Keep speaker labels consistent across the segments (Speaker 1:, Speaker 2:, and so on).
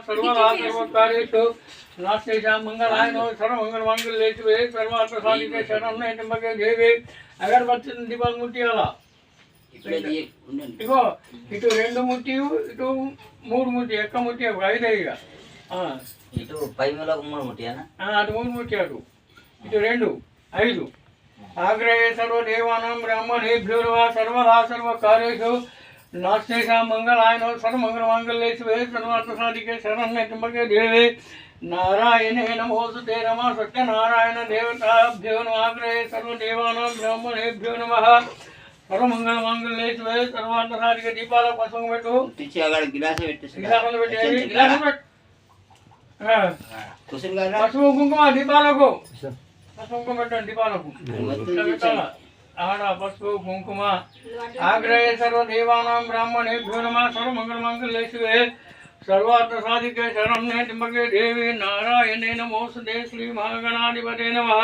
Speaker 1: सर्वकार्येषु नास्तेषां मंगलायनो सर्वमंगलमांगल्ये सर्वार्थसाधिके शरण्ये त्र्यंबके देवी అగరబత్తిని దీపాలు ముట్టియాలా ఇగో ఇటు రెండు ముట్టి ఇటు మూడు ముట్టి ఎక్క ముట్టి ఐదే ఇక
Speaker 2: ఇటు పై మూడు ముట్టియానా
Speaker 1: అటు మూడు ముట్టాడు ఇటు రెండు ఐదు ఆగ్రహే సర్వ దేవానాం బ్రాహ్మణేభ్యో సర్వదా సర్వకార్యేషు नास्तेषां मंगलायनो सर्वमंगलमांगल्ये सर्वार्थसाधिके शरण्ये त्र्यंबके देवी नारायणे नमोस्तुते रमा सत्यनारायण देवताभ्यो नमः आग्रहे सर्वदेवानां ब्राह्मणेभ्यो नमः सर्वमंगलमांगल्ये सर्वार्थसाधिके दीपाల పసుపు పెట్టు
Speaker 2: తెచ్చి అక్కడ గిలాస్ పెట్టేసి
Speaker 1: గిలాస్ పెట్టేసి గిలాస్ పెట్టు
Speaker 2: కుసులు గారు
Speaker 1: పసుపు కుంకుమ దీపాలకు పసుపు కుంకుమ పెట్టండి దీపాలకు आड़ पशु कुंकुम आग्रहे सर्वदेवानां ब्राह्मणेभ्यो नमः सर्वमंगलमांगल्ये शिवे सर्वार्थसाधिके शरण्ये त्र्यंबके देवी नारायणे नमोस्तुते श्री महागणाधिपते नमः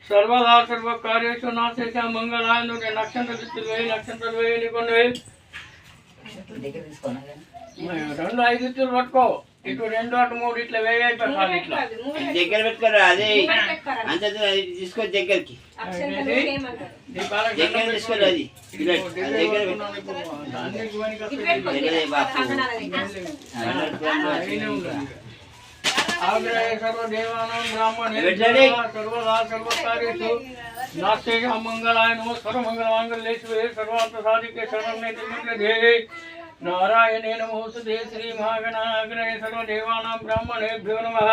Speaker 1: सर्वदा सर्वकार्येषु नास्तेषां मंगलायनो नक्षत्रवे निकोंडे రెండు ఐదు ఇత్తులు పట్టుకో ఇటు రెండు అటు మూడు ఇట్లా వేయాలి ఇట్లా
Speaker 2: దగ్గర పెట్టుకోరా అదే అంత తీసుకో దగ్గరికి దగ్గర తీసుకోరు అది దగ్గర
Speaker 1: आग्रहे सर्वदेवानां ब्राह्मणे सर्वदा सर्वकार्येषु नास्तेषां मंगलायनो सर्वमंगलमांगल्ये शिवे सर्वार्थसाधिके शरण्ये त्र्यंबके देवी नारायणे नमोस्तुते श्री महागणाग्रहे सर्वदेवानां ब्राह्मणेभ्यो नमः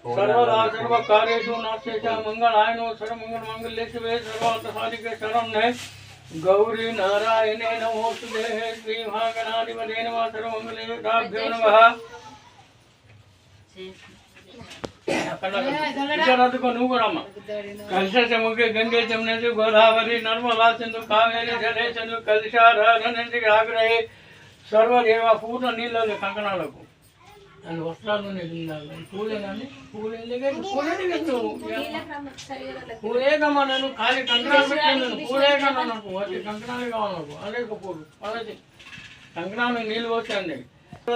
Speaker 1: सर्वदा सर्वकार्येषु नास्तेषां मंगलायनो सर्वमंगलमांगल्ये शिवे सर्वार्थसाधिके शरण्ये गौरी नारायणे नमोस्तुते श्री महागणाधिपते नमः सर्वमंगलदेवताभ्यो नमः कलश मुखे गंगे जमुने गोदावरी नर्मदा सिंधु कावेरी जले चंद्र कलशारण्य आग्रहे सर्वदेव पूर्ण नीళ్ళ కంకణాలకు అండ్ వస్త్రాలు పూలేకమ్మా నేను ఖాళీ కంకణాలు పెట్టాను పూలేకన్నా నాకు వచ్చి కంకణాలు కావాలి నాకు అనేక పూలు అలాగే కంకణాలు నీళ్ళు వచ్చండి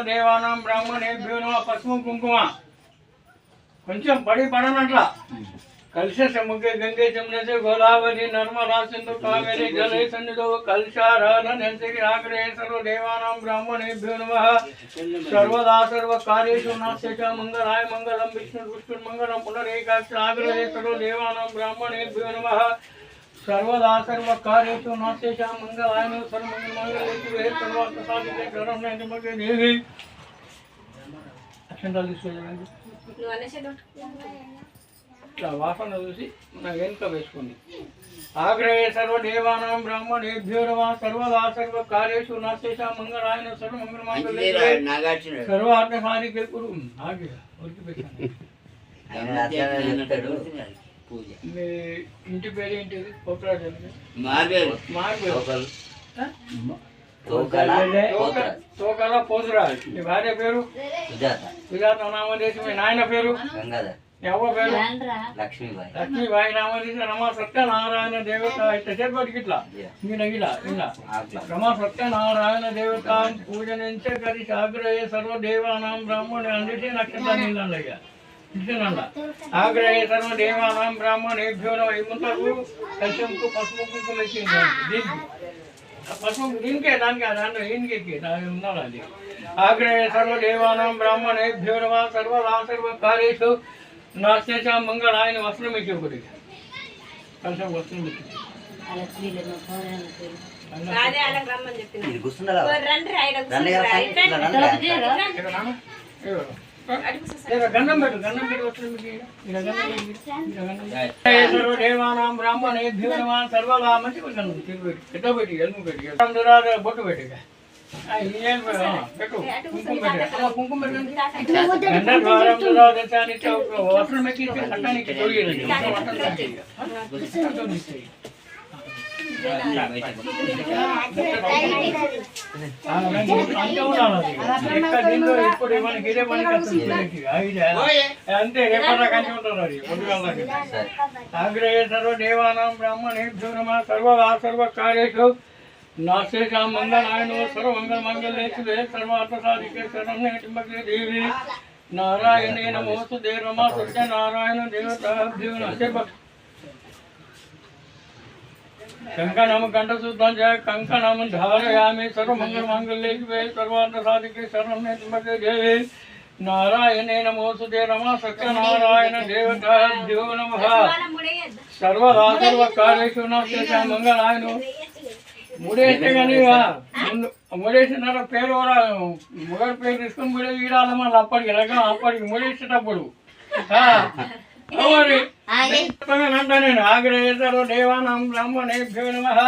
Speaker 1: దేవానాం బ్రాహ్మణేభ్యో నమః పసుపు కుంకుమ కొంచెం పడనట్ల कलश मुखे गंगे जमुने गोदावरी नर्मदा सिंधु कावेरी जले सन्निधौ कलशाराधने आग्रहे सर्वदेवानां ब्राह्मणेभ्यो नमः सर्वदा सर्वकार्येषु नास्तेषां मंगलाय मंगलं विष्णु मंगलं पुनरेकाक्ष आग्रहे सर्वदेवानां ब्राह्मणेभ्यो नमः सर्वदा सर्वकार्येषु नास्तेषां मंगलाय सर्वमंगलमांगल्ये शिवे सर्वार्थसाधिके शरण्ये त्र्यंबके देवी अक्षंताలు తీసుకోండి वासन चूसी वेनक वेसुकोंడి आग्रहे सर्वदेवानां ब्राह्मणेभ्यो नमः सर्वदा सर्वकार्येषु नास्तेषां मंगलाय सर्वमंगलमांगल्ये सर्वार्थसाधिके कुरु आगे उरकी పెట్టండి
Speaker 2: పూజ
Speaker 1: మీ ఇంటి పేరు ఏంటి పోతరాజు తోకల పోతరాజు మీ భార్య పేరు సుజాత నామదేశం మీ నాయన పేరు
Speaker 2: గంగాధర్
Speaker 1: ఎవరి పేరు
Speaker 2: లక్ష్మీబాయి
Speaker 1: నామదేశం రమా సత్యనారాయణ దేవత ఇట్లా చేపటికి ఇట్లా ఇలా రమా సత్యనారాయణ దేవత పూజనించే కలిసి ఆగ్రహే సర్వదేవానాం బ్రాహ్మణి అందించి నక్షత్రాలు నీళ్ళయ్యా आग्रहे सर्वदेवानां ब्राह्मणेभ्यो नमः इमुंतरु कलशंकु पशुपु కుంకుమ ఇచ్చింది దీనికి పశువు దీనికే దానికి దాంట్లో ఈయనకి ఉండాలి అది आग्रहे सर्वदेवानां ब्राह्मणेभ्यो नमः सर्वदा सर्वकार्येषु नास्तेषां मंगलाय वस्त्रम इच्छे ఒకటి కలశం వస్త్రం ఇచ్చి
Speaker 3: అదే అలా రమ్మని చెప్పినా
Speaker 2: ఇది గుస్తున్నదా
Speaker 3: రండి రైడ్
Speaker 1: गन्नम सर्वदेवानां ब्राह्मणेभ्यो नमः सर्वदा मंచి గన్నం పెట్టు పెట్టి ఎల్ము పెట్టి అందరాద బొట్టు పెట్టిగా పెట్టు కుంకుమ పెట్టు కుంకుమ పెట్టండి గన్న ద్వారం ద్వారా దశాని వస్త్రం పెట్టి కట్టానికి తొడిగేయండి ఇప్పుడు మనకి ఇదే మనకి అంతే రేపటి కంచి ఉంటారు అది ఆగ్రహే సర్వదేవానాం బ్రాహ్మణేభ్యో నమః సర్వదా సర్వకార్యేషు नास्तेषां मंगलायनो सर्वमंगलमांगल्ये शिवे सर्वार्थसाधिके शरण्ये त्र्यंबके देवी नारायणे नमोस्तुते रमा सत्यनारायण देवताभ्यो नमः कंकणं कंठशुद्धं च कंकणं धारयामि सर्वमंगलमांगल्ये शिवे सर्वार्थसाधिके शरण्ये त्र्यंबके देवी नारायणे नमोस्तुते रमा सत्यनारायण देवताभ्यो नमः सर्वदा सर्वकार्येषु नास्तेषां मंगलायनो ముడేస్తే కానీ ముడేసిన పేరు మొగడు పేరు తీసుకొని ముడే వీడాలి మళ్ళీ అప్పటికి రకం అప్పటికి ముడేసేటప్పుడు అంటా నేను ఆగ్రహేతరు దేవానాం బ్రాహ్మణేభ్యో నమః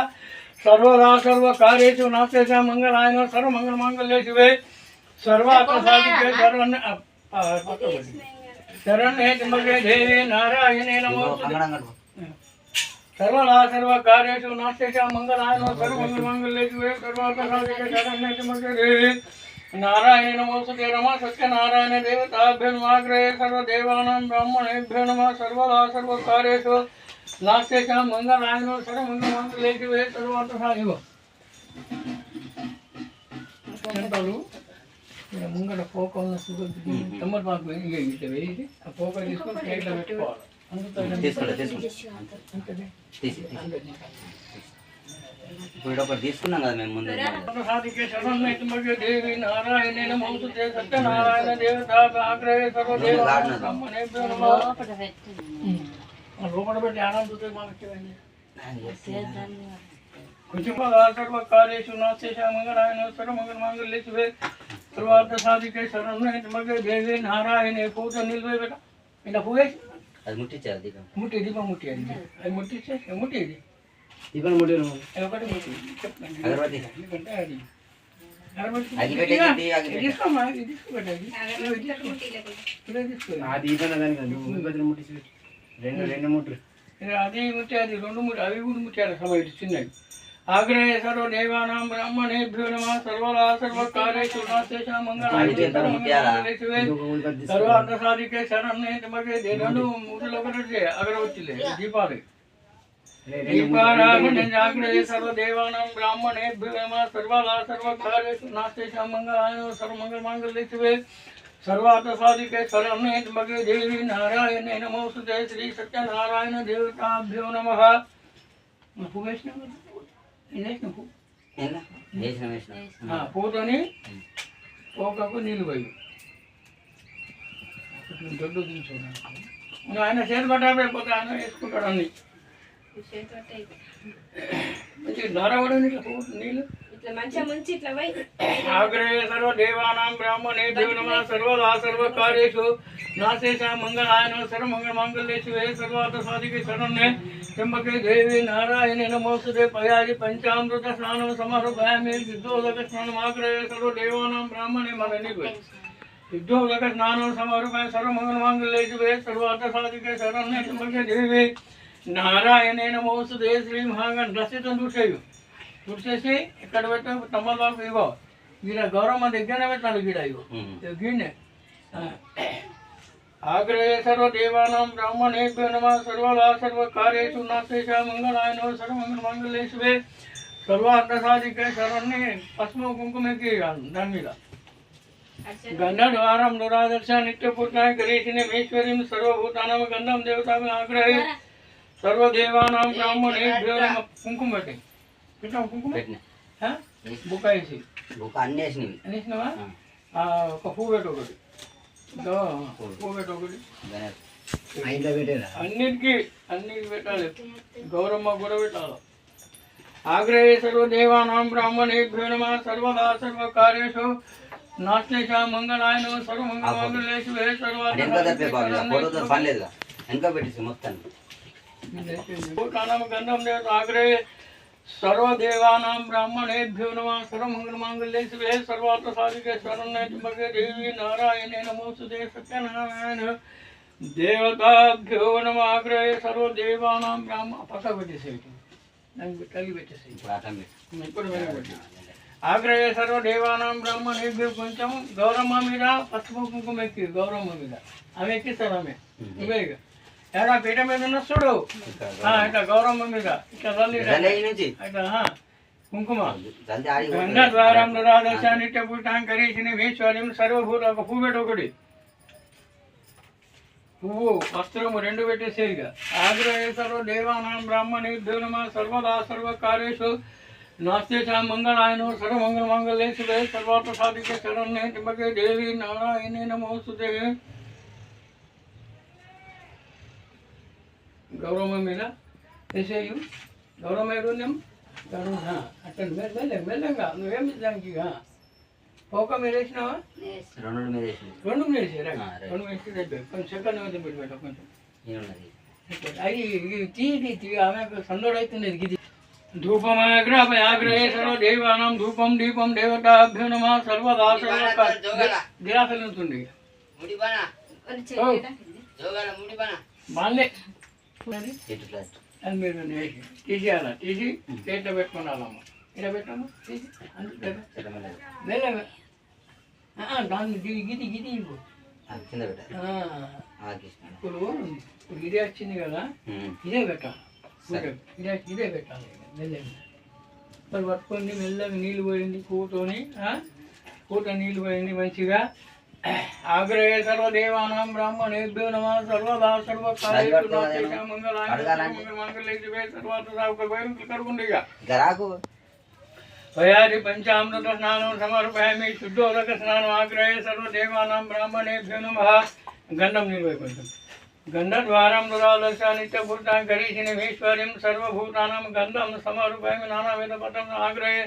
Speaker 1: సర్వదా సర్వకార్యేషు నాస్तेषां మంగళాయన సర్వమంగళమాంగళ్యే శివే సర్వార్థసాధికే శరణ్యే త్ర్యంబకే దేవి నారాయణే నమోస్తుతే सर्वदा सर्वकार्येषु नास्तेषां मंगलायनो सर्वमंगलमांगल्ये शिवे सर्वार्थसाधिके शरण्ये त्र्यंबके देवी नारायणे नमोस्तुते रमा सत्यनारायण देवताभ्यो नमः सर्वदेवानां ब्राह्मणेभ्यो नमः सर्वदा सर्वकार्येषु नास्तेषां मंगलायनो सर्वमंगलमांगल्ये शिवे सर्वार्थसाधिके ముంగట పోక ఉన్న తమలపాకు ఇట్లా వేసి ఆ పోక తీసుకొని ప్లేట్లో పెట్టుకోవాలి
Speaker 2: ఇప్పుడు ఒకటి తీసుకున్నాం కదా మేము ముందు
Speaker 1: దేవి నారాయణ నమోస్తుతే సత్యనారాయణ దేవత ఆగ్రహే లోపల పెట్టి ఆనందుతే కొంచెం సర్వకార్యేషు నాస్तेषां మంగళాయన సర్వమంగళమాంగళ్యే శివే సర్వార్థసాధికే శరణ్యే త్ర్యంబకే దేవి నారాయణే పూజ నిల్వేట ఇలా పూజేసి
Speaker 2: అది ముట్టించారు దీపం
Speaker 1: ముట్టి దీపం ముట్టి అది అది ముట్టించే ముట్టి ఇది
Speaker 2: దీపం ముట్టి
Speaker 1: ఒకటి ముట్టి చెప్పండి
Speaker 2: అగరబత్తి
Speaker 1: ఎందుకంటే అది
Speaker 2: తీసుకోమ్మా
Speaker 1: ఆ
Speaker 2: దీపం ముట్టి రెండు ముట్లు
Speaker 1: అది ముట్టి అది రెండు ముట్టి అవి కూడా ముట్టారు సమయం చిన్నది ఆగ్రహే సర్వదేవానాం బ్రాహ్మణేభ్యో నమః సర్వదా సర్వకార్యేషు నాస్तेषां మంగళాయనే శివే సర్వార్థసాధికే శరణ్యే త్ర్యంబకే దేవి రెండు మూడులో ఒకటి అగరవత్తిలే దీపాలు ఆగ్రహే సర్వదేవానాం బ్రాహ్మణేభ్యో నమః సర్వదా సర్వకార్యేషు నాస్तेषां మంగళాయనే సర్వమంగళమాంగళ్యే శివే सर्वार्थसाधिके शरण्ये त्र्यंबके देवी नारायणे नमोस्तुते श्री सत्यनारायण देवताभ्यो नमः పూతని పోకకు నీళ్ళు పోయి దొడ్డు దించుకున్నాను ఆయన చేతి పట్టకపోతే ఆయన వేసుకుంటాడు అన్ని ధారవాడు నీళ్ళు ఆగ్రహే సర్వదేవానాం బ్రాహ్మణేభ్యో నమః సర్వదా సర్వకార్యేషు నాస్तेषां మంగళాయన సర్వమంగళమాంగళ్యే శివే సర్వార్థసాధికే శరణ్యే त्र्यंबके देवी नारायणे नमोस्तुते पयाजि पंचामृत स्नानं समर्पयामि सिद्धोदक स्नानमाग्रहे सर्वदेवानां ब्राह्मणे मननि सिद्धोदक स्नानं समर्पयामि सर्वमंगलमांगल्ये शिवे सर्वार्थसाधिके शरण्ये त्र्यंबके देवी नारायणे नमोस्तुते श्री महागणपति తుడిచేయు తుడిచేసి ఇక్కడ పెట్టు తమలపాకు ఇవ్వ వీళ్ళ గౌరమ్మ దగ్గరనే పెట్టాలి గిడ ఇవ్వ గిన్నె आग्रहे सर्वदेवानां ब्राह्मणेभ्यो नमः सर्वदा सर्वकार्येषु नास्तेषां मंगलायनो सर्वमंगलमांगल्ये शिवे सर्वार्थसाधिके शरण्ये पस्म कुंकुमे की दाని మీద गंधद्वारं दुरादर्श नित्यपूर्णाय गणेशिने महेश्वरीं सर्वभूतानां गंधं देवतां आग्रहे सर्वदेवानां ब्राह्मणेभ्यो नमः कुंकुम పెట్టే పెట్టాం कुंकुम హ బుకాయిసి
Speaker 2: బుకా అన్నేసినవా
Speaker 1: ఒక పువ్వు పెట్టు ఒకటి అన్నిటికీ పెట్టాలి గౌరమ్మ కూడా పెట్టాలి ఆగ్రహే సర్వదేవానాం బ్రాహ్మణేభ్యో నమః సర్వదా సర్వకార్యేషు నాస్तेषां మంగళాయనో సర్వమంగళమాంగళ్యే శివే సర్వార్థసాధికే గంధం దేవత ఆగ్రహే सर्वदेवानां ब्राह्मणेभ्यो नमः सर्वमंगलमांगल्ये शिवे सर्वार्थसाधिके शरण्ये त्र्यंबके देवी नारायणे नमोस्तुते सत्यनारायण देवताभ्यो नमः आग्रहे सर्वदेवानां ब्राह्मण पक्का పెట్టేసేయండి నాకు తల్లి పెట్టేసేయండి ఇప్పుడు ఆగ్రహే సర్వదేవానాం బ్రాహ్మణేభ్యో కొంచెం గౌరమ్మ మీద పసుపు కుంకుమ ఎక్కి గౌరమ్మ మీద ఆమె ఎక్కిస్తారు ఆమె ఇవే ఏడా పీట మీద ఉన్న చూడు ఇట్లా గౌరమ్మ మీద ఇట్లా ఇట్లా కుంకుమ
Speaker 2: గంధి ఆడి
Speaker 1: గంగా ద్వారం దురాదశ నిత్య పూటాం కరీసిన ఈశ్వర్యం సర్వభూత ఒక పువ్వు పెట్టు ఒకటి పువ్వు వస్త్రము రెండు పెట్టేసేదిగా ఆగ్రహేశ్వర దేవానాం బ్రాహ్మణేభ్యో నమః సర్వదా సర్వకార్యేషు నాస్తే చ మంగళాయనో సర్వమంగళ మంగళే శుభే సర్వార్థ సాధికే శరణ్యే త్ర్యంబకే దేవి నారాయణే నమోస్తుతే గౌరవం మీద వేసేయు గౌరవం ఏడున్నాం గౌరవం అట్లా మెల్లగా నువ్వేమి దానికి పోక మీరు వేసినావా
Speaker 2: రెండు మీద వేసింది
Speaker 1: రెండు మీరు వేసారా రెండు వేసి కొంచెం సెకండ్ మీద పెట్టి పెట్టా కొంచెం అది తీ ఆమె సందోడవుతుంది ఇది ధూపమాగ్రహేశ్వర దేవానం ధూపం దీపం దేవతాభ్యో నమః సర్వదా గిరాసలు ఉంటుంది బాగుంది అది మీరు వేసి తీసేయాలా తీసి చేతిలో పెట్టుకున్నాలమ్మ ఇలా పెట్టాము తీసి మెల్లగా దాన్ని గిది గిది ఇప్పుడు ఇదే వచ్చింది కదా ఇదే పెట్టాలి ఇదే పెట్టాలి మెల్లగా మరి పట్టుకొని మెల్లగా నీళ్ళు పోయింది కూట నీళ్ళు పోయింది మంచిగా ఆగ్రహే సర్వదేవానాం బ్రాహ్మణేభ్యో నమః సర్వదా సర్వకార్యేషు నాస్తే మంగళే శుభే సర్వార్థ సాధకే కడుగుండిగా భయాది పంచామృత స్నానం సమర్పయామి శుద్ధోదక స్నానం ఆగ్రహే సర్వదేవానాం బ్రాహ్మణేభ్యో నమః గంధం నీళ్ళు కొంచెం గంధద్వారం దురాదశ నిత్యభూతాం కరీషిని ఈశ్వర్యం సర్వభూతానాం గంధం సమర్పయామి నానావిధ పటం ఆగ్రహే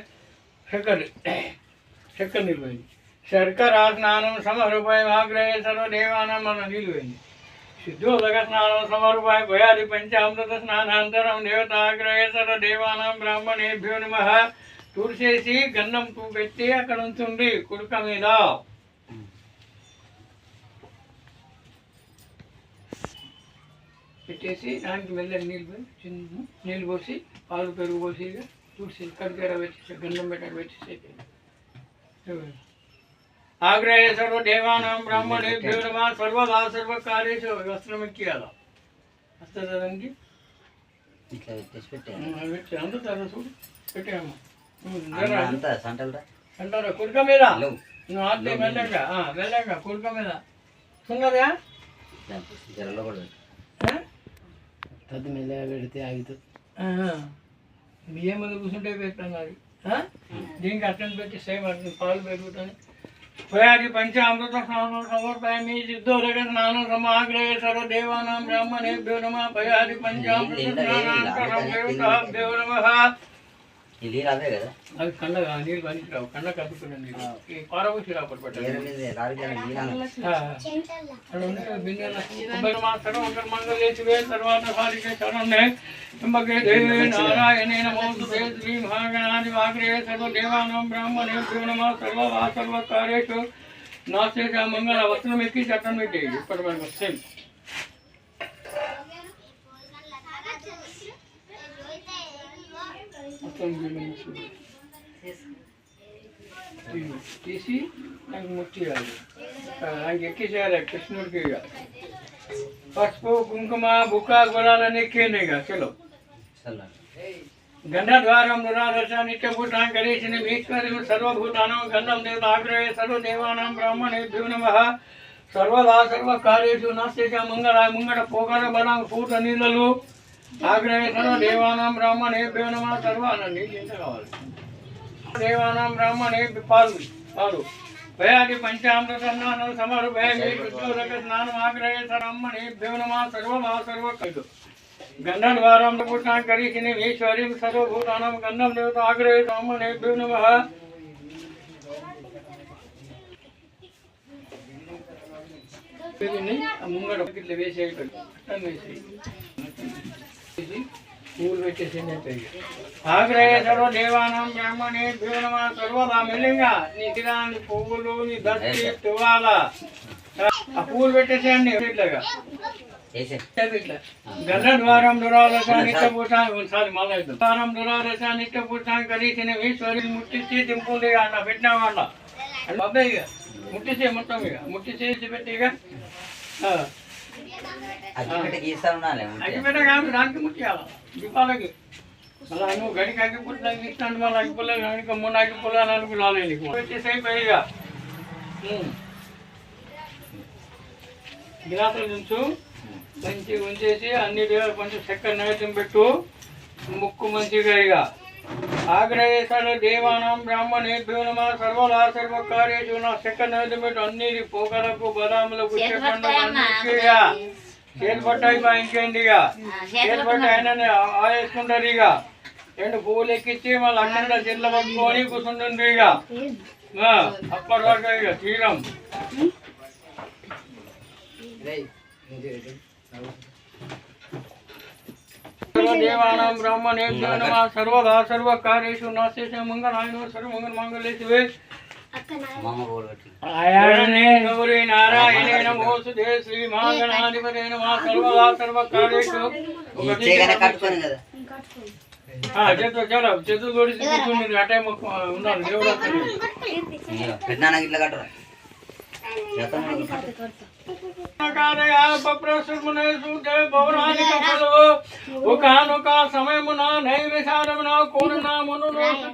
Speaker 1: చక్కెర నిలువైంది శర్కరా స్నానం సమర్పయామి ఆగ్రహే సర్వదేవానాం మన నిలువైంది శుద్ధోదక స్నానం సమర్పయామి భయాది పంచామృత స్నానాంతరం దేవత ఆగ్రహే సర్వదేవానాం బ్రాహ్మణేభ్యో నమః తుడిచేసి గంధం పెట్టి అక్కడ ఉంచుండి కుడుక మీద పెట్టేసి దానికి మెల్లగా నీళ్ళు పోసి పాలు పెరుగు పోసి తుడిసి కడికేర పెట్టేసి గంధం పెట్టాడు పెట్టేసి ఆగ్రహే సర్వ దేవానాం బ్రాహ్మణేభ్యో నమః సర్వదా సర్వకార్యేషు వస్త్రం ఎక్కియాల వస్తుంది దానికి అందుతారా చూడు పెట్టాము అంటారా కుడుక మీద నువ్వు ఆడితే మెల్లగా కుడుక మీద ఉన్నదా మెల్లగా పెడితే ఆగుతుంది బియ్యం మీద కూర్చుంటే పెట్టాను అది దీనికి అట్టని పెట్టి సేమ్ అట్లా పాలు పెరుగుతాయి భయాది పంచామృత స్నానం సమర్పయామి సిద్ధోదక స్నానం సమాగ్రహే సర్వదేవానాం బ్రాహ్మణేభ్యో నమః భయాది పంచామృత స్నానాంతరం దేవతాభ్యో నమః అవి కండగా నీళ్ళు పనికిరావు కండ కలుపుకునే నీళ్ళు ఈ పారబోసి రాపడి పెట్టాలి తర్వాత సాధికే శరణ్యే త్ర్యంబకే దేవి నారాయణే నమోస్తుతే శ్రీ మహాగణాధి వాగ్రే సర్వదేవానాం బ్రాహ్మణేభ్యో నమః సర్వదా సర్వకార్యేషు నాస్తే చ మంగళ వస్త్రం ఎక్కి చట్టం పెట్టి ఇప్పటి వరకు సేమ్ తీసి నాకు ముట్టియాలి నాకు ఎక్కిసేయాలి కృష్ణుడికి ఇక పసుపు కుంకుమ బుక్క గులాలని ఎక్కింది ఇక చలో గంధద్వారం దురాదశ నిత్యభూతాం కరీషిని ఈశ్వర్యం సర్వభూతానాం గంధం దేవత ఆగ్రహే సర్వదేవానాం బ్రాహ్మణేభ్యో నమః సర్వదా సర్వకార్యేషు నాస్తే చ మంగళాయ ముంగట పోగర బలం కూట నీళ్ళలు ఆగ్రహే సర్వదేవానాం బ్రాహ్మణేభ్యో నమః నీళ్ళు ఎంత కావాలి దేవానాం బ్రాహ్మణేభ్యో పాలు భయాది పంచామృత స్నానం సమర్పయామి శుద్ధోదక స్నానం ఆగ్రహే బ్రాహ్మణేభ్యో నమః సర్వదా సర్వకార్యేషు గంధద్వారం పూర్ణాం కరీషిని ఈశ్వర్యం సర్వభూతానాం గంధం దేవత ఆగ్రహే బ్రాహ్మణేభ్యో నమః ముంగడ ఇట్లా వేసేయటం పూలు పెట్టేసి ఆగ్రహే సర్వదేవానాం బ్రాహ్మణేభ్యో నమః సర్వదా మెల్లిగా నీ తిరాన్ని పువ్వులు నీ దర్శి తువాల ఆ పువ్వులు పెట్టేసేయండి ఇట్లాగా గంధద్వారం దురాదశ నిత్యభూతాం మళ్ళీ ద్వారం దురాదశ నిత్యభూతాం కరీషిని ఈశ్వరి ముట్టించి దింపుంది అన్న పెట్టినావా అన్న అబ్బాయి ఇక ముట్టించే మొత్తం ఇక ముట్టించేసి పెట్టి ఇక అగ్గిపెట్ట కాదు దానికి ముట్టియాల దీపాలకి మళ్ళీ నువ్వు గడికి అగ్గిపుల్లకి ఇస్తాను మళ్ళీ అగ్గిపుల్లకి కనుక మొన్న అగ్గిపుల్లని అనుకున్నాను నీకు వచ్చేసాయి పైగా గిలాసులు నుంచు మంచిగా ఉంచేసి అన్ని దేవుడు కొంచెం చక్కెర నైవేద్యం పెట్టు ముక్కు మంచిగా ఇక ఆగ్రహేశాలు దేవానం బ్రాహ్మణేభ్యో నమః సర్వలా సర్వకార్యేషు నా చక్కెర నైవేద్యం పెట్టు అన్ని పోకలకు బదాములకు చేతి పట్టాయి బా ఇంకేంటి ఇక చేతి పట్ట ఆయన ఆవేసుకుంటారు ఇక 2 పువ్వులు ఎక్కించి మళ్ళీ అక్కడ చెట్ల పట్టుకొని కూర్చుంటుంది ఇక అప్పటిదాకా ఇక తీరం దేవానాం బ్రాహ్మణేభ్యో నమః సర్వదా సర్వకార్యేషు నాశేష మంగళాయ సర్వమంగళ మంగళేశివే గౌరీ నారాయణే నమో సుదే శ్రీ మహాగణాధిపతే నమః సర్వదా సర్వకార్యేషు చేతులు తోడిసి కూర్చుండి అటే ఉన్నారు దేవుడు ఒకనొక సమయమున నైవేశారమున కోరునామును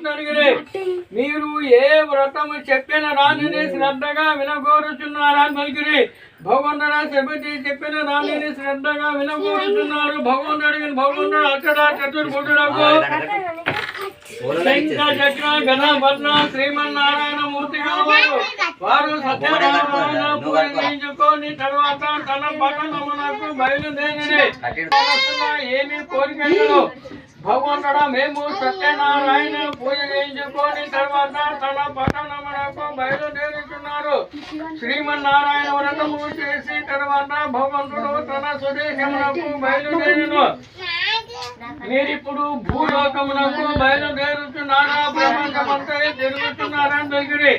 Speaker 1: జరిగిరే మీరు ఏ వ్రతము చెప్పిన రానిని శ్రద్ధగా వినగోరుచున్నారని పలికిరి భగవంతుడు చెబితే చెప్పిన రానిని శ్రద్ధగా వినగోరుచున్నారు భగవంతుడు అడిగిన భగవంతుడు అక్కడ చతుర్భుజులకు చక్ర గణ భద్ర శ్రీమన్నారాయణ మూర్తి వారు సత్యనారాయణ పూజించుకొని తర్వాత తన పట్టణమునకు బయలుదేరి ఏమి కోరికలు భగవంతుడా మేము సత్యనారాయణ పూజ చేయించుకొని తర్వాత తన పట్టణమునకు బయలుదేరుతున్నారు శ్రీమన్నారాయణ వ్రతము చేసి తర్వాత భగవంతుడు తన స్వదేశమునకు బయలుదేరును మీరిప్పుడు భూలోకమునకు బయలుదేరుతున్నారా ప్రపంచమంతా తిరుగుతున్నారని దగ్గరే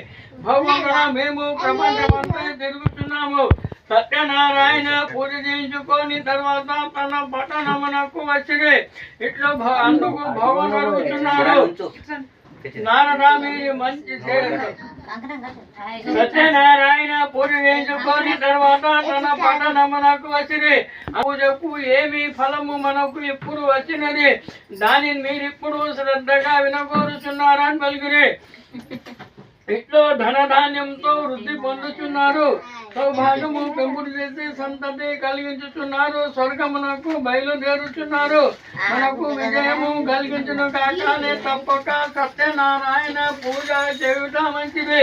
Speaker 1: భగవంతుడా మేము ప్రపంచమంతా తిరుగుతున్నాము సత్యనారాయణ పూజ చేయించుకొని తర్వాత తన పట్టణమునకు వచ్చింది ఇట్లా అందుకు భగవంతుడు కూర్చున్నాడు నారదా మీరు మంచి సత్యనారాయణ పూజ చేయించుకొని తర్వాత తన పట్టణమునకు వచ్చింది పూజకు ఏమి ఫలము మనకు ఇప్పుడు వచ్చినది దానిని మీరిప్పుడు శ్రద్ధగా వినగోరుచున్నారని పలికిరి ఇట్లో ధనధాన్యంతో వృద్ధి పొందుతున్నారు సౌభాగ్యము పెంపుడు చేసి సంతతి కలిగించుతున్నారు స్వర్గమునకు బయలుదేరుతున్నారు మనకు విజయము కలిగించును కాకనే తప్పక సత్యనారాయణ పూజ చేయుట మంచిది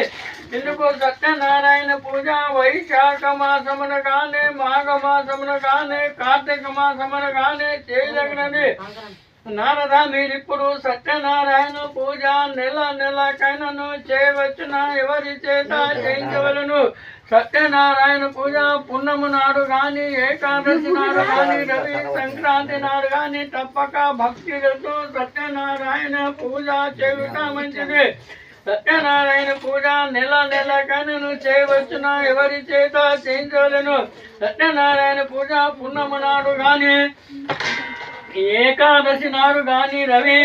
Speaker 1: ఎందుకు సత్యనారాయణ పూజ వైశాఖ మాసమున కానీ మాఘ మాసమున కానీ కార్తీక మాసమున కానీ చేయదగినది నారదా మీరిప్పుడు సత్యనారాయణ పూజ నెలకైనను చేయవచ్చున ఎవరి చేత చేయించవలను సత్యనారాయణ పూజ పున్నము నాడు కానీ ఏకాదశి నాడు కానీ రవి సంక్రాంతి నాడు కానీ తప్పక భక్తులతో సత్యనారాయణ పూజ చేయుట మంచిది సత్యనారాయణ పూజ నెలకైనను చేయవచ్చున ఎవరి చేత చేయించవలను సత్యనారాయణ పూజ పున్నము నాడు కానీ ఏకాదశి నాడు గాని రవి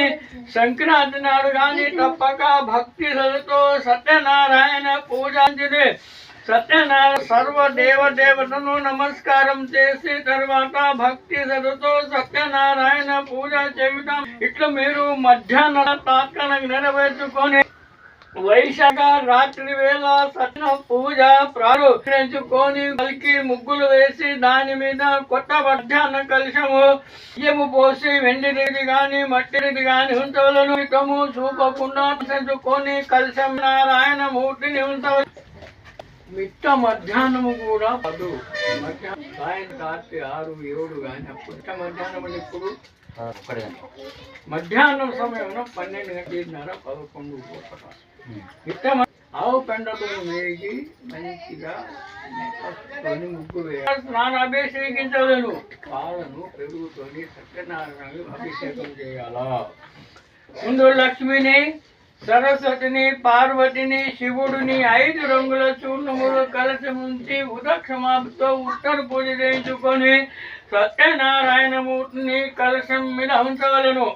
Speaker 1: సంక్రాంతి నాడు గాని తప్పక భక్తి సలతో సత్యనారాయణ పూజించింది సత్యనారాయణ సర్వ దేవతను నమస్కారం చేసి తర్వాత భక్తి సలతో సత్యనారాయణ పూజ చేయుట ఇట్లా మీరు మధ్యాహ్నం తాత్కాలిక నెరవేర్చుకొని వైశాఖ రాత్రి వేళ సత్య పూజ ప్రారంభించుకొని కలికి ముగ్గులు వేసి దాని మీద కొత్త మధ్యాహ్న కలశము బియ్యము పోసి వెండిది గాని మట్టిది గాని ఉంచవలను ఇకము చూపకుండా తెచ్చుకొని కలశం నారాయణ మూర్తిని ఉంచవలను మిట్ట మధ్యాహ్నము కూడా పదు మధ్యాహ్నం సాయంత్రం రాత్రి 6, 7 కానీ అప్పుడు మధ్యాహ్నం ఇప్పుడు మధ్యాహ్నం సమయంలో 12 గంటల 11 ఇట్ట ఆవు పెండతో వేగి మంచిగా ముగ్గు వేయాలి స్నానాభిషేకించలేను పాలను పెరుగుతోని సత్యనారాయణ అభిషేకం చేయాలా ముందు లక్ష్మిని సరస్వతిని పార్వతిని శివుడిని 5 రంగుల చూర్ణములు కలిసి ఉంచి ఉదక్షమాతో ఉత్తర పూజ చేయించుకొని సత్యనారాయణ మూర్తిని కలశం మీద ఉంచవలను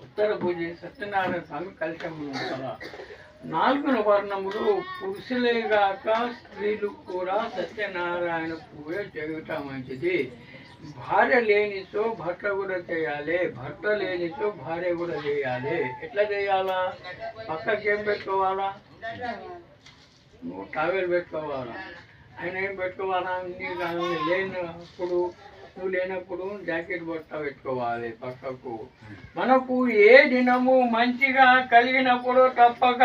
Speaker 1: ఉత్తర పూజ సత్యనారాయణ స్వామి కలశం ఉంచాల 4 వర్ణములు పురుషులేగాక స్త్రీలు కూడా సత్యనారాయణ పూజ చేయటం మంచిది భార్య లేనితో భర్త కూడా చేయాలి, భర్త లేనితో భార్య కూడా చేయాలి. ఎట్లా చేయాలా? పక్కకి ఏం పెట్టుకోవాలా? నువ్వు టవల్ పెట్టుకోవాలా, ఆయన ఏం పెట్టుకోవాలా? నీకు లేనప్పుడు, నువ్వు లేనప్పుడు జాకెట్ బట్ట పెట్టుకోవాలి పక్కకు. మనకు ఏ దినము మంచిగా కలిగినప్పుడు తప్పక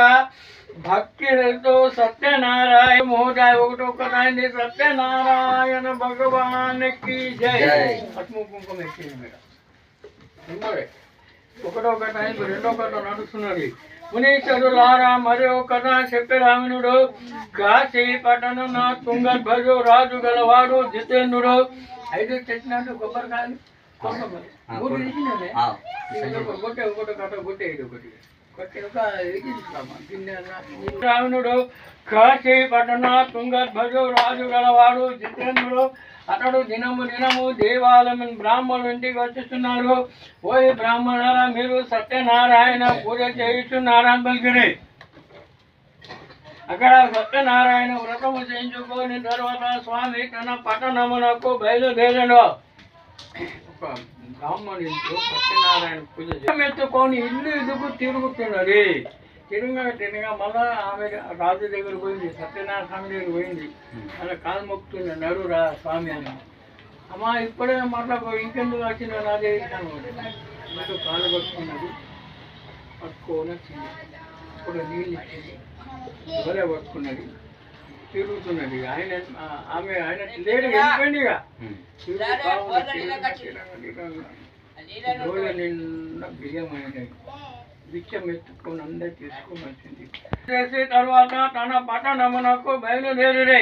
Speaker 1: భక్తితో సత్యనారాయణ మహోదయ ఒకటొక్కదాన్ని సత్యనారాయణ భగవానికి జై. పసుపు కుంకుమ ఎక్కింది మేడం. ఒకటొక్కదానికి రెండో కథ నడుస్తున్నది. మునీశ్వరులారా మరి ఒక కథ చెప్పరామినుడు కాశీ పట్టణం నా తుంగధ్వజు రాజు గలవాడు జితేంద్రుడు. 5 చెట్టినట్టు కొబ్బరికాయలు ఒకటి కథ కొట్టే ఒకటి రావణుడు కాశీ పట్టణ తుంగధ్వజు రాజు గలవాడు జితేంద్రుడు. అతడు దినము దేవాలయం బ్రాహ్మణుల ఇంటికి వచ్చేస్తున్నారు. ఓయ్ బ్రాహ్మణులారా మీరు సత్యనారాయణ పూజ చేయిస్తున్నారని పలికిరి. అక్కడ సత్యనారాయణ వ్రతము చేయించుకొని తర్వాత స్వామి తన పట్టణమునకు బయలుదేరాడు. ఒక బ్రాహ్మణు ఇంట్లో సత్యనారాయణ పూజ ఎత్తుకొని ఇల్లు తిరుగుతున్నది. తిరుగా మళ్ళా ఆమె రాజు దగ్గర పోయింది, సత్యనారాయణ స్వామి దగ్గర పోయింది. అలా కాలు మొక్కుతున్న నడురా స్వామి అని. అమ్మా ఇప్పుడే మళ్ళా ఇంకెందుకు వచ్చిన నాదే ఇస్తాను ఇంట్లో కాలు పట్టుకున్నది. పట్టుకొని వచ్చింది. ఇప్పుడు నీళ్ళు ఇచ్చింది, ఎవరే పట్టుకున్నది, తిరుగుతున్నది. ఆమె లేడు వెళ్ళిపోయింది. నిన్న బియ్యం అయినాయి. బిచ్చం ఎత్తుకొని అందరు తీసుకొని వచ్చింది. చేసి తర్వాత తన పట్టణమునకు బయలుదేరి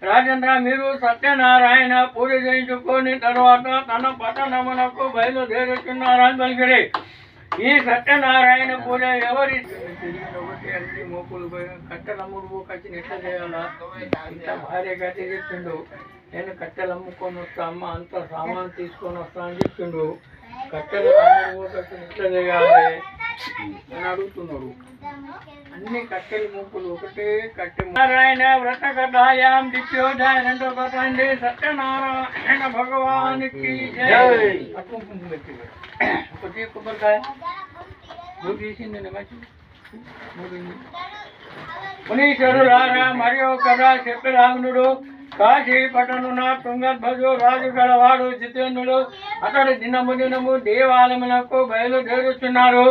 Speaker 1: రాజేంద్ర మీరు సత్యనారాయణ పూజ చేయించుకొని తర్వాత తన పట్టణమునకు బయలుదేరుతున్నారని పలికిరి. ఈ సత్యనారాయణ పూజ ఎవరి ఒకటి అన్ని మోపులు కట్టెలమ్ముడు కట్టిన ఎట్లా చేయాలా? ఇంత భార్య గట్టి చెప్పిండు. నేను కట్టెలు అమ్ముకొని వస్తా అమ్మ, అంత సామాను తీసుకొని వస్తా అని చెప్పిండు. కట్టెలు అమ్ముడు కట్టిన ఎట్లా చేయాలి అని అడుగుతున్నాడు. అన్ని కట్టెలు ముప్పులు ఒకటే కట్టె. నారాయణ వ్రత కథాయాం దిత్యోదయ రెండో కథ అండి. సత్యనారాయణ భగవానికి జై. ఒకటి కొబ్బరికాయ మూడు తీసింది మంచి మునీశ్వరులారా మరియు కథ చెప్పరామునుడు కాశీ పట్టణున తుంగధ్వజు రాజు గలవాడు జితేంద్రుడు. అతడు దినము దేవాలయమునకు బయలుదేరుతున్నారు.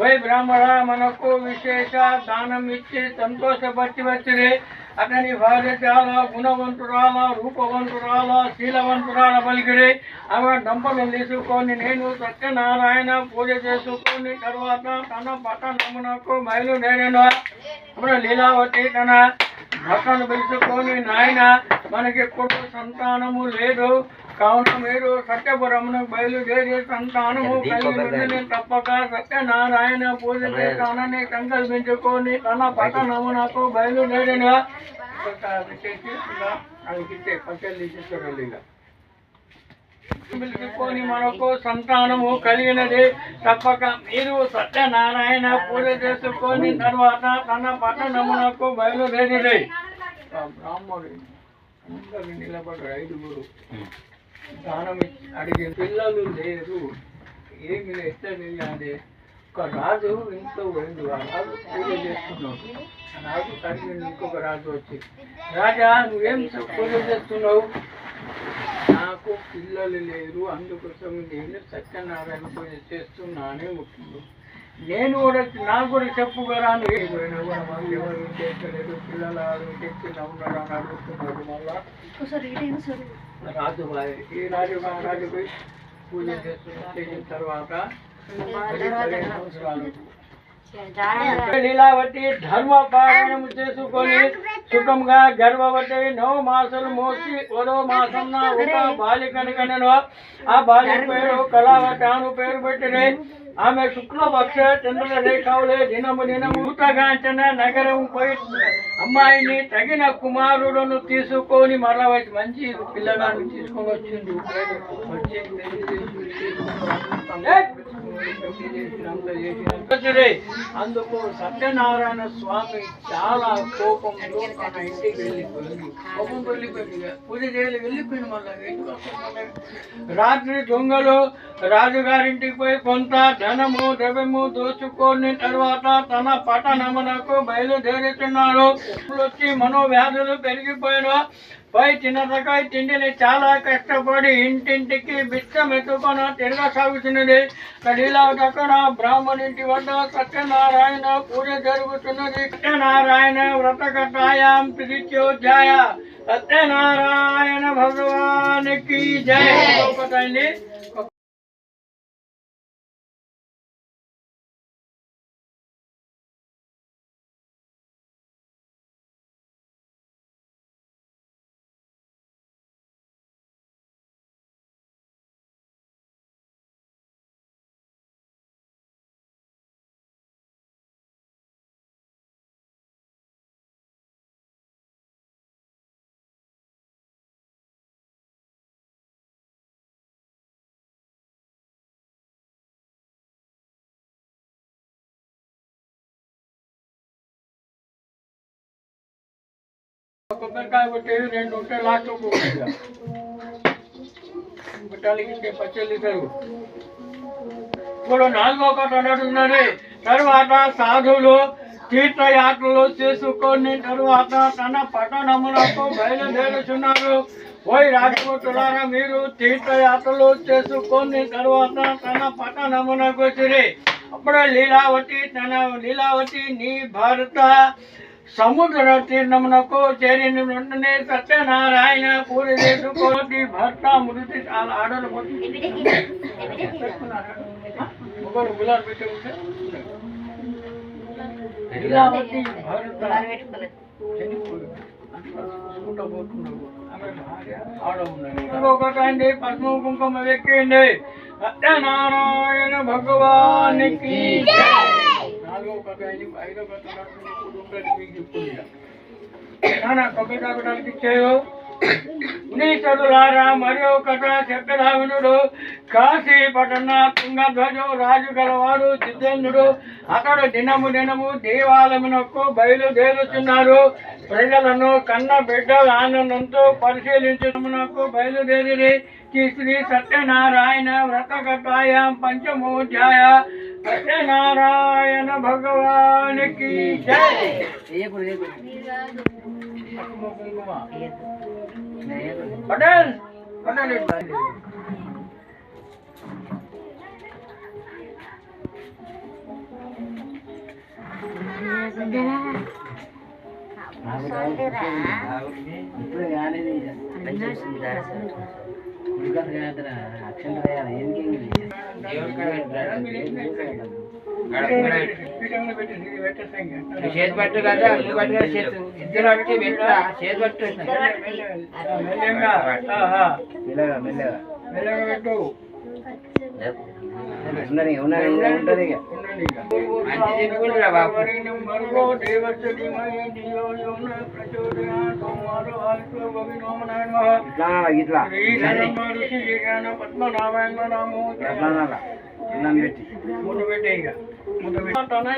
Speaker 1: ఓయ్ బ్రాహ్మణ మనకు విశేష దానం ఇచ్చి సంతోషపరిచి వచ్చిరి. అతని భార్య చాలా గుణవంతురాల, రూపవంతురాల, శీలవంతురాల పలికిరి. ఆమె దంపలు తీసుకొని నేను సత్యనారాయణ పూజ చేసుకొని తర్వాత తన పట్టణమునకు బయలుదేరాను. అప్పుడు లీలావతి తన భర్తను పిలుచుకొని నాయన మనకెప్పుడు సంతానము లేదు, కావున మీరు సత్యపురమునకు బయలుదేరి సంతానము కలిగి తప్పక సత్యనారాయణ పూజ చేస్తానని సంకల్పించుకొని తన పట్టణమునకు బయలుదేరిన పిలుచుకొని మనకు సంతానము కలిగినది తప్పక మీరు సత్యనారాయణ పూజ చేసుకొని తర్వాత తన పట్టణమునకు బయలుదేరి. బ్రాహ్మణుడు అందరు నిలబడ్డారు. 5 దానం అడిగే పిల్లలు లేరు, ఏమి ఎట్లా చేయాలి? ఒక రాజు ఇంట్లో పోయింది. ఆ రాజు పూజ చేస్తున్నావు. రాజు కలిగి ఇంకొక రాజు వచ్చి రాజా నువ్వేం పూజ చేస్తున్నావు? నాకు పిల్లలు లేరు, అందుకోసం నేను సత్యనారాయణ పూజ చేస్తున్నానే ముఖ్యంగా. నేను కూడా నాకు కూడా చెప్పుకోరా పోయినా కూడా మాకు ఎవరు చేస్తలేదు, పిల్లలు తెచ్చిన ఉన్నాడు అని అడుగుతున్నాడు. మళ్ళా రాజు ఈ రాజు పోయి పూజ చేసిన తర్వాత లీలావతి ధర్మ పాలనము చేసుకొని సుఖంగా గర్భవతి 9 మాసాలు మోసి 10వ మాసం ఒక బాలికను కనెను. ఆ బాలిక పేరు కళావతి అను పేరు పెట్టింది. ఆమె శుక్లపక్ష చంద్ర రేఖావులే దినము దినము ఊతగాంచన నగరం పోయి అమ్మాయిని తగిన కుమారులను తీసుకొని మరలా వచ్చి మంచి పిల్లగాన్ని తీసుకొని వచ్చింది. అందుకు సత్యనారాయణ స్వామి చాలా కోపంతో తన ఇంటికి వెళ్ళిపోయింది. కోపం వెళ్ళిపోయింది, పూజ చేయాలి, వెళ్ళిపోయింది. మళ్ళీ రాత్రి దొంగలు రాజుగారింటికి పోయి కొంత ధనము ద్రవ్యము దోచుకొని తర్వాత తన పట్టణమునకు బయలుదేరుతున్నాడు. వచ్చి మనోవ్యాధులు పెరిగిపోయిన పై చిన్న రకాయ తిండిని చాలా కష్టపడి ఇంటింటికి బిచ్చం ఎత్తుకొని తిరగసాగుతున్నది. అక్కడ బ్రాహ్మణింటి వద్ద సత్యనారాయణ పూజ జరుగుతున్నది. సత్యనారాయణ వ్రతకథాయాం ప్రతిచోధ్యాయ సత్యనారాయణ భగవానికి జయ. ఒకటండి కొబ్బరికాయ కొట్టేది 2 ఉంటాయి. లాస్ట్ పెట్టాలి పచ్చళ్ళు ఇద్దరు. ఇప్పుడు 4వ కథ అన్నట్టున్నది. తర్వాత సాధువులు తీర్థయాత్రలు చేసుకొని తరువాత తన పట్టణములకు బయలుదేరుతున్నారు. ఓయ్ రాజపుత్రులారా, మీరు తీర్థయాత్రలు చేసుకొని తరువాత తన పట్టణమునకు వచ్చిరి. అప్పుడు లీలావతి నీ భర్త సముద్ర తీర్థమునకు చేరిన వెంటనే సత్యనారాయణ పూజ చేసుకోని భర్త మృతి ఆడలు ఒకరు గులాబీ పెట్టి ఉంటే లీలావతి భర్త ఒకటండి పద్మ కుంకుమ వెక్కిండి. సత్యనారాయణ భగవానికి 4వ కథ అయింది. 5వ కథ మీకు చెప్పుకుంటా కొబ్బరికాయడానికి ఇచ్చాయో. మునీశ్వరులారా, మరో కథ చెప్పగా వినుడు. కాశీ పట్టణ తుంగధ్వజు రాజు గలవాడు జితేంద్రుడు అతడు దినము దేవాలయమునకు బయలుదేరుతున్నారు. ప్రజలను కన్న బిడ్డల ఆనందంతో పరిశీలించమునకు బయలుదేరి శ్రీ సత్యనారాయణ వ్రతకథాయాం పంచమోధ్యాయ సత్యనారాయణ భగవానికి జయ. పటేల్
Speaker 2: ఇప్పుడు కానీ చేతి పట్టు కదా ఇద్దరు వచ్చి చేతి పట్టు
Speaker 1: మెల్లగా పెట్టు.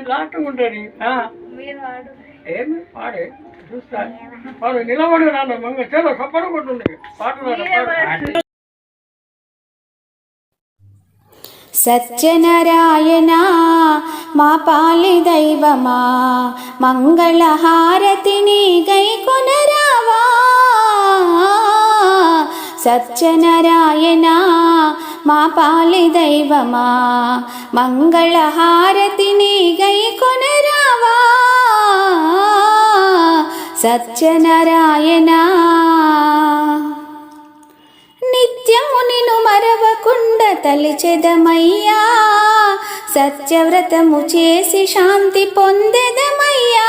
Speaker 1: లాస్ట్ ఉంటుంది. ఏమి పాడే చూస్తా వాడు నిలబడి నాన్న మంగ చాలా సప్పన కొట్టుంది పాటలు.
Speaker 4: సత్యనారాయణ మా పాలి దైవమా మంగళహారతిని గైకొనరావా. సత్యనారాయణ మా పాలి దైవమా మంగళహారతిని గైకొనరావా. సత్యనారాయణ నిత్యము నిన్ను మరవకుండ తలిచెదమయ్యా. సత్యవ్రతము చేసి శాంతి పొందెదమయ్యా.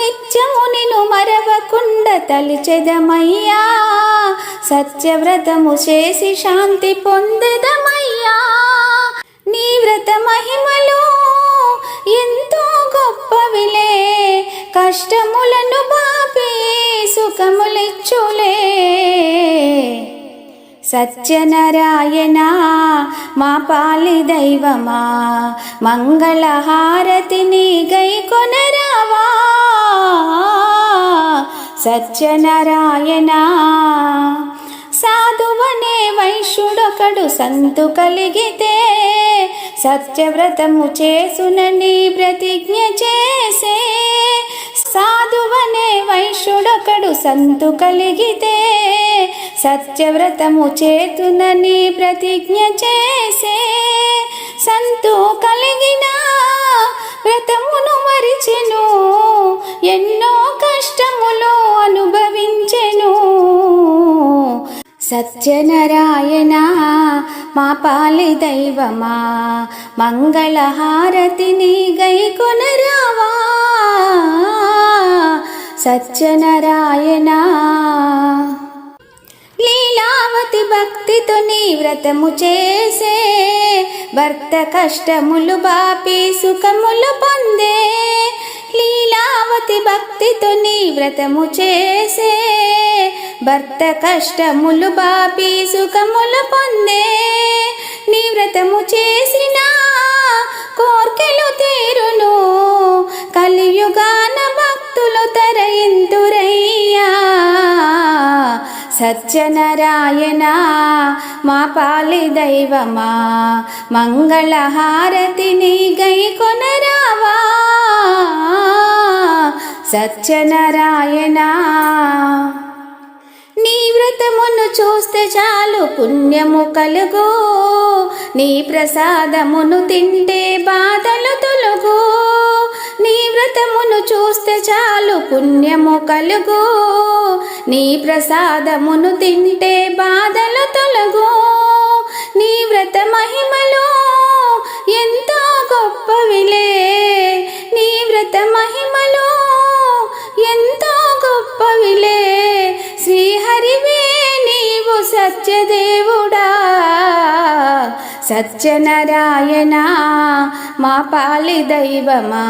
Speaker 4: నిత్యము నిన్ను మరవకుండ తలిచెదమయ్యా. సత్యవ్రతము చేసి శాంతి పొందెదమయ్యా. నీ వ్రత మహిమలు ఎంతో గొప్పవిలే, కష్టములను బాపి సుఖములిచ్చులే. సత్యనారాయణ మా పాలి దైవమా, మంగళహారతిని గైకొనరావా. సత్యనారాయణ సాధువనే వైశ్యుడొకడు సంతు కలిగితే, సత్యవ్రతము చేసునని ప్రతిజ్ఞ చేసే. సాధువనే వైశ్యుడొకడు సంతు కలిగితే, సత్యవ్రతము చేతునని ప్రతిజ్ఞ చేసే. సంతు కలిగిన వ్రతమును మరిచెను, ఎన్నో కష్టములు అనుభవించెను. సత్యనారాయణ మా పాలి దైవమా, మంగళహారతిని గైకొనరావా. సత్యనారాయణ లీలావతి భక్తితో నీ వ్రతము చేసే, భర్త కష్టములు బాపి సుఖములు పొందే. లీలావతి భక్తితో నీ వ్రతము చేసే, భర్త కష్టములు బాపి సుఖములు పొందే. నీ వ్రతము చేసిన కోర్కెలు తీరును, కలియుగాన భక్తులు తరయింతురయ్యా. సత్యనారాయణ మా పాలి దైవమా, మంగళహారతిని గైకొనరావా. సత్యనారాయణ నీ వ్రతమును చూస్తే చాలు పుణ్యము కలుగు, నీ ప్రసాదమును తింటే బాధలు తొలగు. నీ వ్రతమును చూస్తే చాలు పుణ్యము కలుగు, నీ ప్రసాదమును తింటే బాధలు తొలగు. నీ వ్రత మహిమలు ఎంతో గొప్పవిలే, నీ వ్రత మహిమలు ఎంతో గొప్పవిలే. శ్రీహరివే నీవు సత్యదేవుడా. సత్యనారాయణ మా పాలి దైవమా,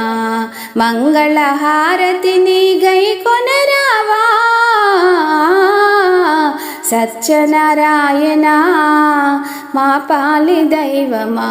Speaker 4: మంగళహారతిని గైకొనరావా. సత్యనారాయణ మా పాలి దైవమా.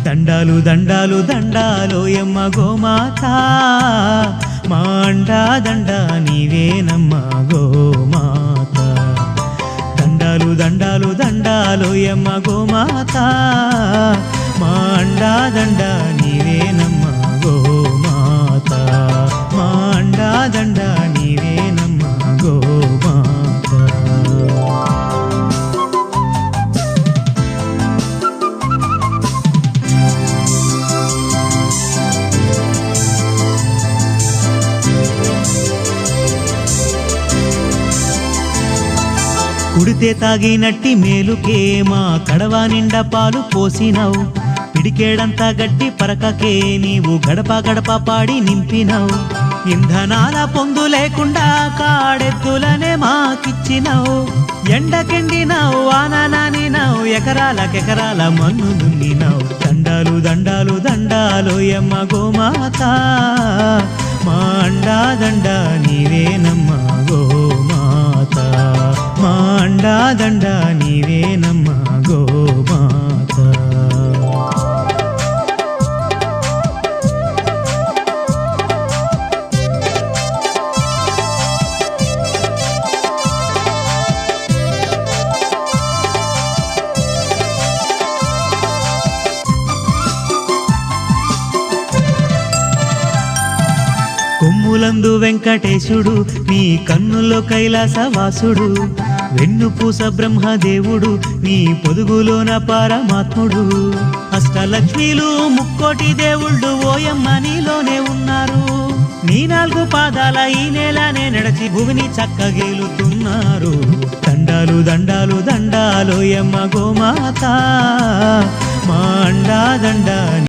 Speaker 5: దండాలు దండాలు దండాలు యమ్మ గోమాత, మా అండా దండ నీవేనమ్మ గోమాత. దండాలు దండాలు దండాలు యమ్మ గోమాత, మా అండా దండ నీవేనమ్మ గోమాత. మా అండా దండ నీవేనమ్మ గోమాత. కుడితే తాగినట్టి మేలుకే మా కడవ నిండా పాలు పోసినావు. పిడికేడంతా గట్టి పరకకే నీవు గడప గడప పాడి నింపినావు. ఇంధనాల పొందు లేకుండా కాడెద్దులనే మాకిచ్చినావు. ఎండకెండినావు వాన నానినావు, ఎకరాలకెకరాల మన్ను దున్నినావు. దండాలు దండాలు దండాలు యమ్మ గోమాత, మా అండా దండ నీవేనమ్మ గోమాత. మా అండా దండ నీవేనమ్మ గోమాత. కొమ్ములందు వెంకటేశుడు, నీ కన్నుల్లో కైలాసవాసుడు. వెన్నుపూస బ్రహ్మదేవుడు, నీ పొదుగులోన పరమాత్ముడు. అష్టలక్ష్మీలు ముక్కోటి దేవుళ్ళు ఓయమ్మ నీలోనే ఉన్నారు. నీ 4 పాదాల ఈ నేలనే నడిచి భూమిని చక్కగేలుతున్నారు. దండాలు దండాలు దండాలోయమ్మ గోమాత మా అండా దండ